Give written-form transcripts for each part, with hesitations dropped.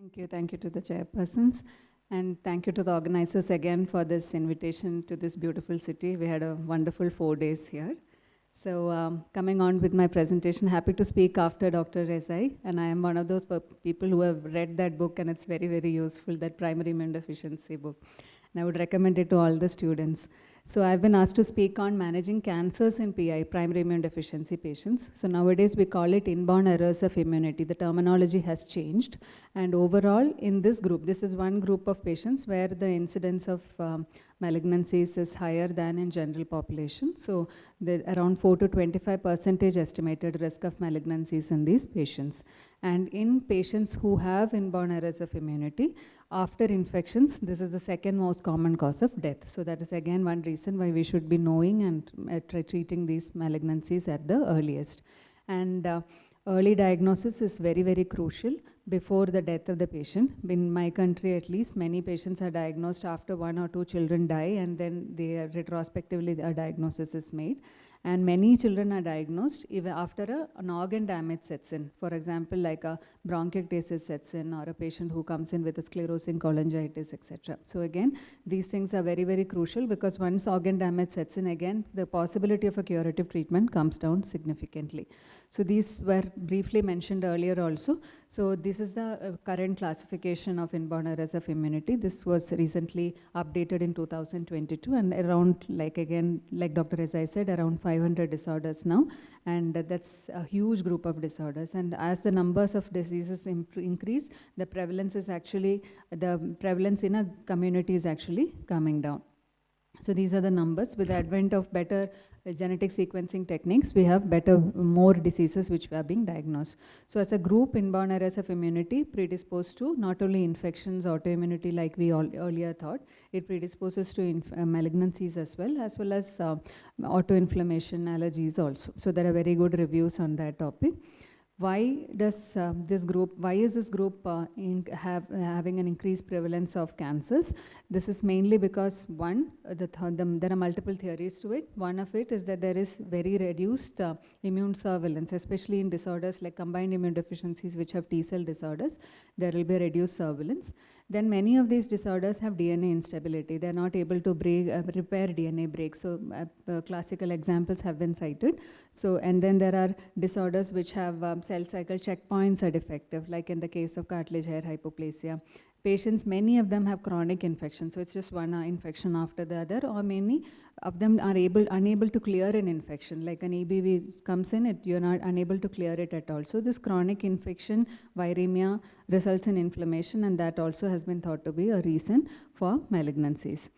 Thank you to the chairpersons, and thank you to the organizers again for this invitation to this beautiful city. We had a wonderful 4 days here. So coming on with my presentation, happy to speak after Dr. Rezai, and I am one of those people who have read that book, and it's very, very useful, that primary immunodeficiency book. And I would recommend it to all the students. So I've been asked to speak on managing cancers in PI, primary immune deficiency patients. So nowadays we call it inborn errors of immunity. The terminology has changed. And overall in this group, this is one group of patients where the incidence of malignancies is higher than in general population. So around 4 to 25% estimated risk of malignancies in these patients. And in patients who have inborn errors of immunity, after infections, this is the second most common cause of death. So that is again one reason why we should be knowing and treating these malignancies at the earliest. And early diagnosis is very, very crucial before the death of the patient. In my country at least, many patients are diagnosed after 1 or 2 children die, and then they are retrospectively a diagnosis is made. And many children are diagnosed even after an organ damage sets in. For example, like a bronchiectasis sets in, or a patient who comes in with a sclerosing cholangitis, etc. So again, these things are very, very crucial, because once organ damage sets in, again, the possibility of a curative treatment comes down significantly. So these were briefly mentioned earlier also. So this is the current classification of inborn errors of immunity. This was recently updated in 2022, and around, like Dr. Rezai said, around 500 disorders now, and that's a huge group of disorders. And as the numbers of diseases increase, the prevalence in a community is actually coming down. So these are the numbers. With the advent of better genetic sequencing techniques, we have more diseases which are being diagnosed. So as a group, inborn errors of immunity predisposed to not only infections, autoimmunity like we earlier thought, it predisposes to malignancies as well as autoinflammation, allergies also. So there are very good reviews on that topic. Why is this group having an increased prevalence of cancers? This is mainly because one, there are multiple theories to it. One of it is that there is very reduced immune surveillance, especially in disorders like combined immune deficiencies which have T-cell disorders. There will be reduced surveillance. Then many of these disorders have DNA instability. They're not able to repair DNA breaks. So classical examples have been cited. So, and then there are disorders which have cell cycle checkpoints are defective, like in the case of cartilage hair hypoplasia. Patients, many of them have chronic infections, so it's just one infection after the other, or many of them are unable to clear an infection. Like an EBV comes in, you're not unable to clear it at all. So this chronic infection, viremia, results in inflammation, and that also has been thought to be a reason for malignancies.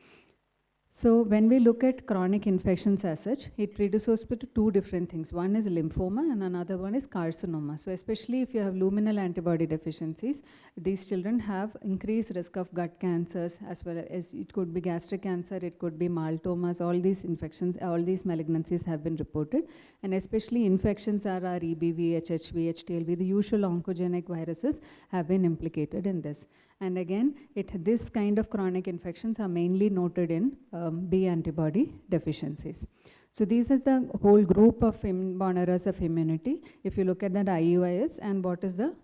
So when we look at chronic infections as such, it predisposes to 2 different things. One is lymphoma and another one is carcinoma. So especially if you have luminal antibody deficiencies, these children have increased risk of gut cancers, as well as it could be gastric cancer, it could be maltomas. All these infections, all these malignancies have been reported. And especially infections are our EBV, HHV, HTLV, the usual oncogenic viruses have been implicated in this. And again, this kind of chronic infections are mainly noted in B antibody deficiencies. So these is the whole group of inborn errors of immunity. If you look at that IUIs and what is the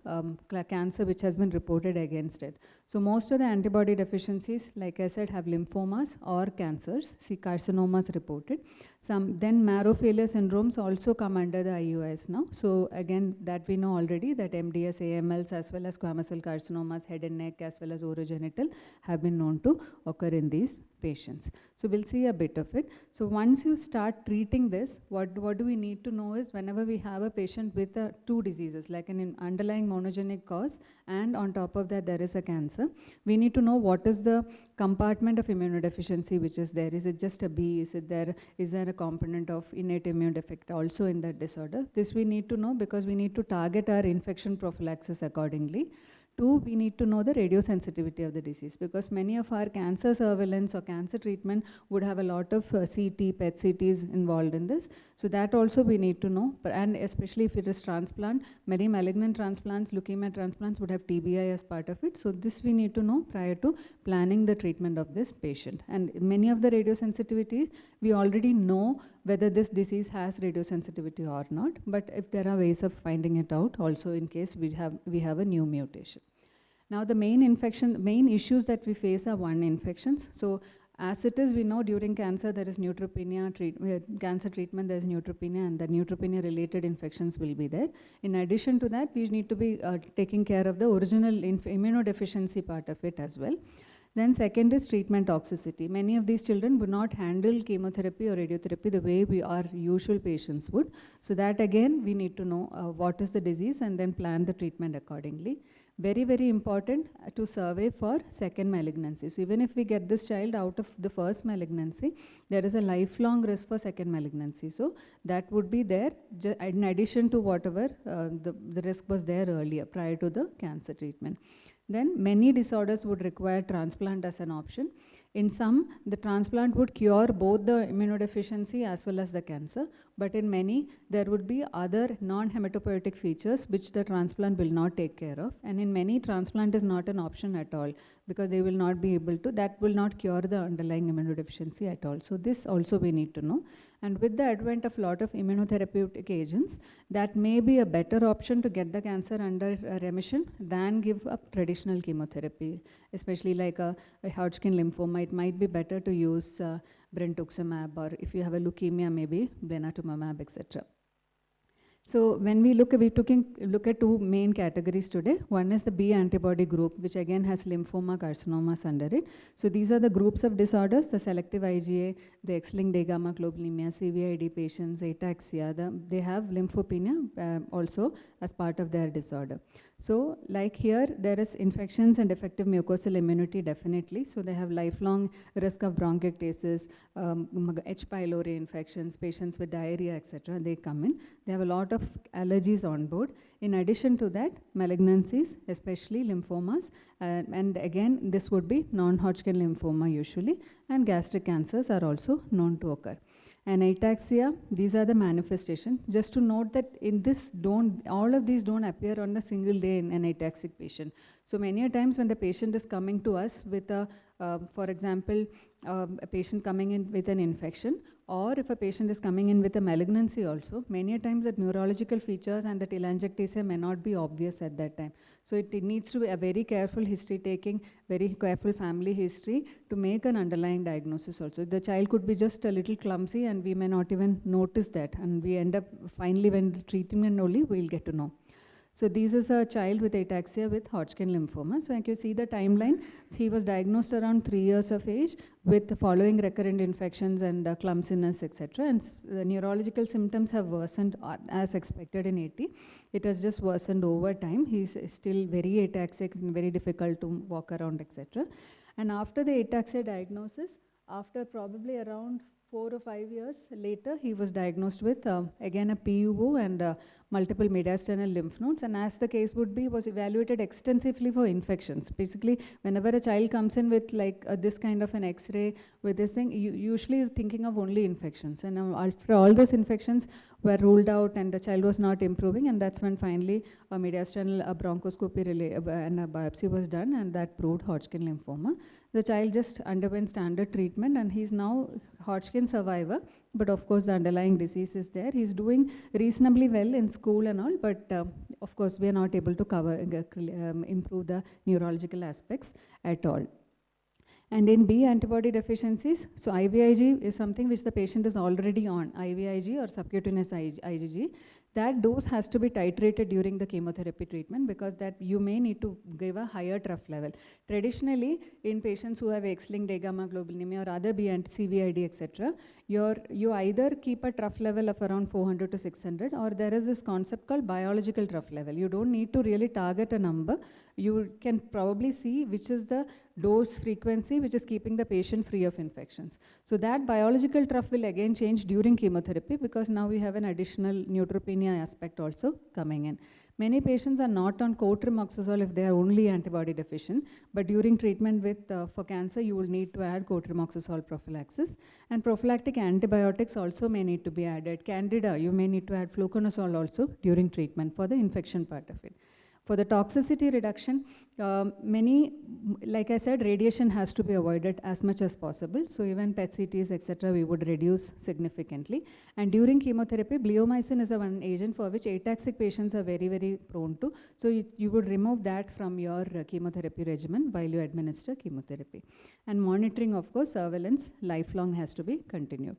cancer which has been reported against it. So most of the antibody deficiencies, like I said, have lymphomas or cancers. See, carcinomas reported. Then marrow failure syndromes also come under the IUIs now. So again, that we know already, that MDS, AMLs, as well as squamous cell carcinomas, head and neck, as well as urogenital, have been known to occur in these patients. So we'll see a bit of it. So once you start treating this, what do we need to know is, whenever we have a patient with 2 diseases, like an underlying monogenic cause, and on top of that there is a cancer, we need to know what is the compartment of immunodeficiency which is there. Is it just a B? Is there a component of innate immune defect also in that disorder? This we need to know, because we need to target our infection prophylaxis accordingly. 2, we need to know the radiosensitivity of the disease, because many of our cancer surveillance or cancer treatment would have a lot of CT, PET CTs involved in this. So that also we need to know, and especially if it is transplant, many malignant transplants, leukemia transplants would have TBI as part of it. So this we need to know prior to planning the treatment of this patient. And many of the radiosensitivities, we already know whether this disease has radiosensitivity or not, but if there are ways of finding it out also in case we have a new mutation. Now the main issues that we face are one, infections. So as it is, we know during cancer there is neutropenia, cancer treatment there is neutropenia, and the neutropenia related infections will be there. In addition to that, we need to be taking care of the original immunodeficiency part of it as well. Then second is treatment toxicity. Many of these children would not handle chemotherapy or radiotherapy the way our usual patients would. So that again, we need to know what is the disease and then plan the treatment accordingly. Very, very important to survey for second malignancy. So even if we get this child out of the first malignancy, there is a lifelong risk for second malignancy. So that would be there in addition to whatever the risk was there earlier prior to the cancer treatment. Then many disorders would require transplant as an option. In some, the transplant would cure both the immunodeficiency as well as the cancer, but in many, there would be other non-hematopoietic features which the transplant will not take care of. And in many, transplant is not an option at all because they will not be able to, that will not cure the underlying immunodeficiency at all. So this also we need to know. And with the advent of a lot of immunotherapeutic agents, that may be a better option to get the cancer under remission than give up traditional chemotherapy, especially like a Hodgkin lymphoma. It might be better to use brentuximab, or if you have a leukemia, maybe blinatumomab, etc. So when we look at two main categories today. One is the B antibody group, which again has lymphoma, carcinomas under it. So these are the groups of disorders, the selective IgA, the X-linked A gamma globulinemia, CVID patients, ataxia, they have lymphopenia also as part of their disorder. So like here, there is infections and defective mucosal immunity definitely. So they have lifelong risk of bronchiectasis, H. pylori infections, patients with diarrhea, etc. They come in. They have a lot of allergies on board. In addition to that, malignancies, especially lymphomas, and again, this would be non-Hodgkin lymphoma usually, and gastric cancers are also known to occur. And ataxia, these are the manifestations. Just to note that in this, all of these don't appear on a single day in an ataxic patient. So many a times when the patient is coming to us with a, for example, a patient coming in with an infection, or if a patient is coming in with a malignancy also, many a times that neurological features and the telangiectasia may not be obvious at that time. So it needs to be a very careful history taking, very careful family history to make an underlying diagnosis also. The child could be just a little clumsy and we may not even notice that, and we end up finally when the treatment only we'll get to know. So this is a child with ataxia with Hodgkin lymphoma. So like you see the timeline, he was diagnosed around 3 years of age with the following recurrent infections and clumsiness, etc. And the neurological symptoms have worsened as expected in 80. It has just worsened over time. He's still very ataxic and very difficult to walk around, etc. And after the ataxia diagnosis, after probably around 4 or 5 years later, he was diagnosed with, again, a PUO and multiple mediastinal lymph nodes. And as the case would be, was evaluated extensively for infections. Basically, whenever a child comes in with like this kind of an X-ray with this thing, usually you're thinking of only infections. And after all those infections were ruled out and the child was not improving, and that's when finally a mediastinal bronchoscopy and a biopsy was done, and that proved Hodgkin lymphoma. The child just underwent standard treatment and he's now Hodgkin survivor, but of course the underlying disease is there. He's doing reasonably well in school and all, but of course we are not able to improve the neurological aspects at all. And in B antibody deficiencies, so IVIG is something which the patient is already on, IVIG or subcutaneous IgG. That dose has to be titrated during the chemotherapy treatment because that you may need to give a higher trough level. Traditionally, in patients who have X-linked A gamma globulinemia or other B and CVID, etc., you either keep a trough level of around 400 to 600, or there is this concept called biological trough level. You don't need to really target a number. You can probably see which is the dose frequency which is keeping the patient free of infections. So that biological trough will again change during chemotherapy because now we have an additional neutropenia aspect also coming in. Many patients are not on cotrimoxazole if they are only antibody deficient, but during treatment with for cancer, you will need to add cotrimoxazole prophylaxis. And prophylactic antibiotics also may need to be added. Candida, you may need to add fluconazole also during treatment for the infection part of it. For the toxicity reduction, many like I said, radiation has to be avoided as much as possible. So even PET CTs, etc., we would reduce significantly. And during chemotherapy, bleomycin is a one agent for which ataxic patients are very, very prone to. So you would remove that from your chemotherapy regimen while you administer chemotherapy. And monitoring, of course, surveillance, lifelong has to be continued.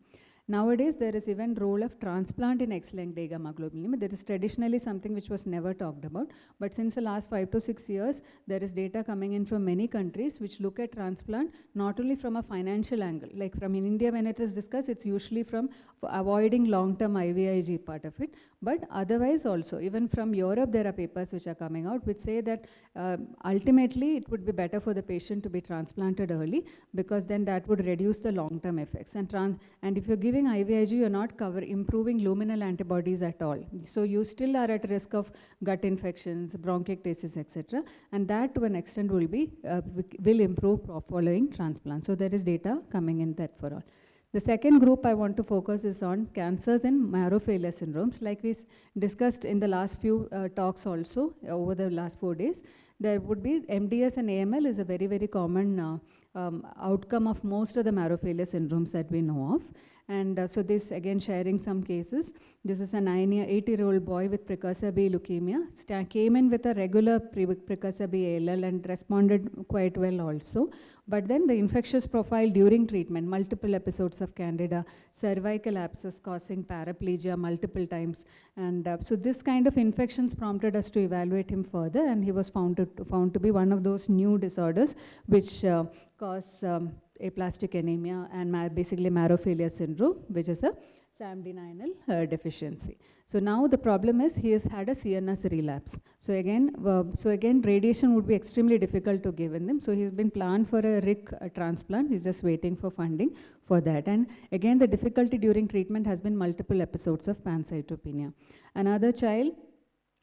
Nowadays, there is even role of transplant in X-linked gamma globulin. That is traditionally something which was never talked about. But since the last 5 to 6 years, there is data coming in from many countries which look at transplant not only from a financial angle. Like from in India, when it is discussed, it's usually from avoiding long-term IVIG part of it. But otherwise also, even from Europe, there are papers which are coming out which say that ultimately it would be better for the patient to be transplanted early, because then that would reduce the long-term effects. And if you're giving IVIG, you're not improving luminal antibodies at all. So you still are at risk of gut infections, bronchiectasis, etc. And that to an extent will improve following transplant. So there is data coming in that for all. The second group I want to focus is on cancers and marrow failure syndromes. Like we discussed in the last few talks also over the last 4 days, there would be MDS and AML is a very, very common outcome of most of the marrow failure syndromes that we know of. And so this, again, sharing some cases. This is a 80-year-old boy with precursor B leukemia, came in with a regular precursor B ALL and responded quite well also. But then the infectious profile during treatment, multiple episodes of candida, cervical abscess causing paraplegia multiple times. And so this kind of infections prompted us to evaluate him further, and he was found to be one of those new disorders which cause aplastic anemia and basically marrow failure syndrome, which is a SAMD9L deficiency. So now the problem is he has had a CNS relapse. So again, radiation would be extremely difficult to give in them. So he's been planned for a RIC transplant. He's just waiting for funding for that. And again, the difficulty during treatment has been multiple episodes of pancytopenia. Another child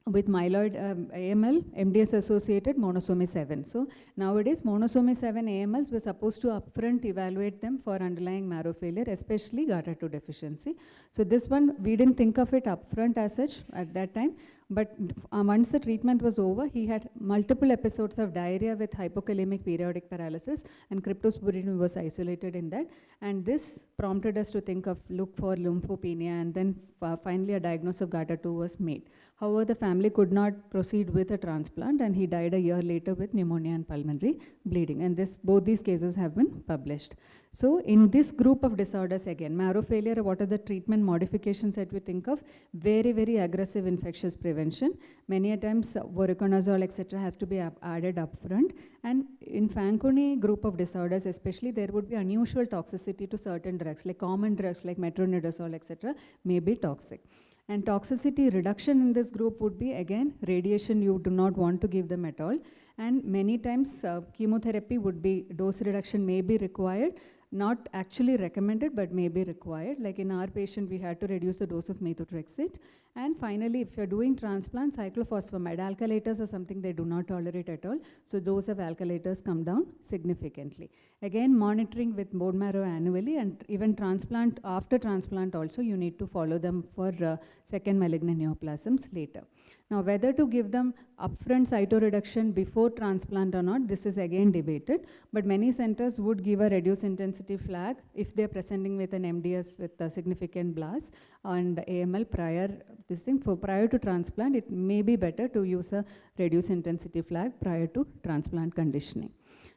with myeloid AML, MDS associated monosomy 7. So nowadays, monosomy 7 AMLs, we're supposed to upfront evaluate them for underlying marrow failure, especially GATA2 deficiency. So this one, we didn't think of it upfront as such at that time. But once the treatment was over, he had multiple episodes of diarrhea with hypokalemic periodic paralysis, and cryptosporidium was isolated in that. And this prompted us to look for lymphopenia, and then finally a diagnosis of GATA2 was made. However, the family could not proceed with a transplant, and he died a year later with pneumonia and pulmonary bleeding. And both these cases have been published. So in this group of disorders, again, marrow failure, what are the treatment modifications that we think of? Very, very aggressive infectious prevention. Many a times, voriconazole, etc., have to be added upfront. And in Fanconi group of disorders, especially, there would be unusual toxicity to certain drugs, like common drugs like metronidazole, etc., may be toxic. And toxicity reduction in this group would be, again, radiation you do not want to give them at all. And many times, chemotherapy would be, dose reduction may be required, not actually recommended, but may be required. Like in our patient, we had to reduce the dose of methotrexate. And finally, if you're doing transplant, cyclophosphamide, alkylators are something they do not tolerate at all. So dose of alkylators come down significantly. Again, monitoring with bone marrow annually, and even transplant, after transplant also, you need to follow them for second malignant neoplasms later. Now, whether to give them upfront cytoreduction before transplant or not, this is again debated, but many centers would give a reduced intensity flag if they're presenting with an MDS with a significant blast and AML prior to transplant. It may be better to use a reduced intensity flag prior to transplant conditioning.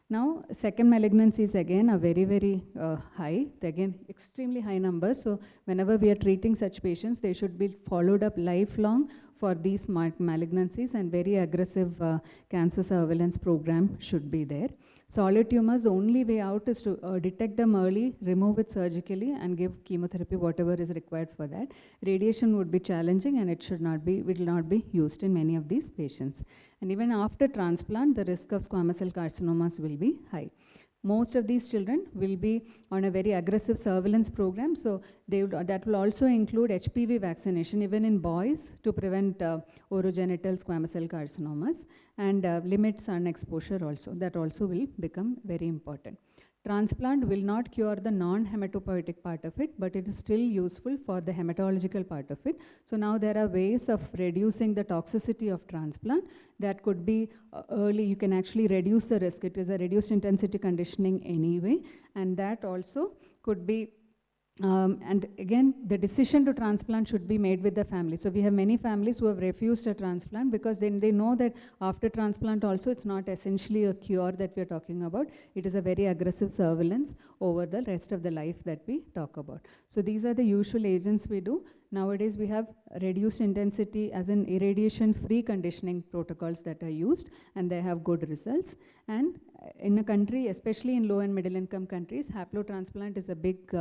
Now, second malignancies again are very, very high. Again, extremely high numbers. So whenever we are treating such patients, they should be followed up lifelong for these malignancies, and very aggressive cancer surveillance program should be there. Solid tumors, only way out is to detect them early, remove it surgically, and give chemotherapy, whatever is required for that. Radiation would be challenging, and it will not be used in many of these patients. And even after transplant, the risk of squamous cell carcinomas will be high. Most of these children will be on a very aggressive surveillance program, so that will also include HPV vaccination, even in boys, to prevent orogenital squamous cell carcinomas, and limit sun exposure also. That also will become very important. transplant will not cure the non-hematopoietic part of it, but it is still useful for the hematological part of it. So now there are ways of reducing the toxicity of transplant that could be early. You can actually reduce the risk. It is a reduced intensity conditioning anyway, and that also could be and again, the decision to transplant should be made with the family. So we have many families who have refused a transplant because then they know that after transplant also it's not essentially a cure that we are talking about. It is a very aggressive surveillance over the rest of the life that we talk about. So these are the usual agents we do. Nowadays we have reduced intensity as in irradiation-free conditioning protocols that are used, and they have good results. And in a country, especially in low and middle income countries, haplotransplant is a big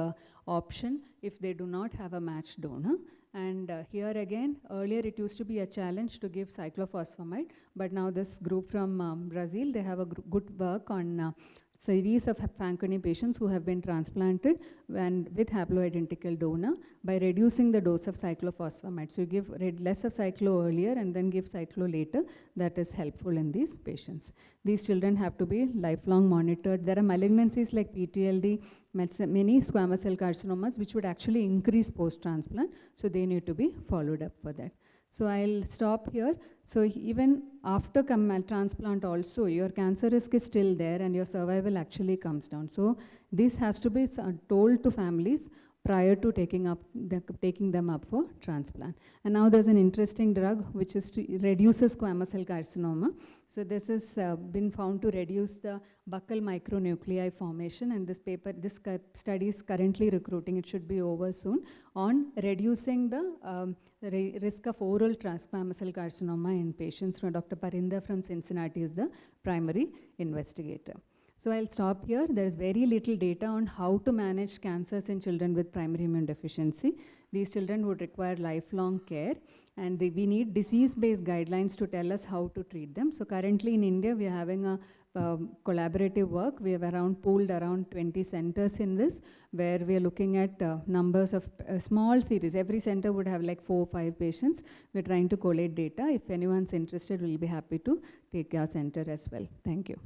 option if they do not have a matched donor. And here again, earlier it used to be a challenge to give cyclophosphamide, but now this group from Brazil, they have a good work on series of Fanconi patients who have been transplanted and with haploidentical donor by reducing the dose of cyclophosphamide. So you give less of cyclo earlier and then give cyclo later. That is helpful in these patients. These children have to be lifelong monitored. There are malignancies like PTLD, many squamous cell carcinomas which would actually increase post-transplant. So they need to be followed up for that. So I'll stop here. So even after transplant also, your cancer risk is still there and your survival actually comes down. So this has to be told to families prior to taking them up for transplant. And now there's an interesting drug which reduces squamous cell carcinoma. So this has been found to reduce the buccal micronuclei formation, and this study is currently recruiting, it should be over soon, on reducing the risk of oral squamous cell carcinoma in patients. So Dr. Parinder from Cincinnati is the primary investigator. So I'll stop here. There's very little data on how to manage cancers in children with primary immune deficiency. These children would require lifelong care, and we need disease-based guidelines to tell us how to treat them. So currently in India, we are having a collaborative work. We have pooled around 20 centers in this, where we are looking at numbers of small series. Every center would have like 4 or 5 patients. We're trying to collate data. If anyone's interested, we'll be happy to take our center as well. Thank you.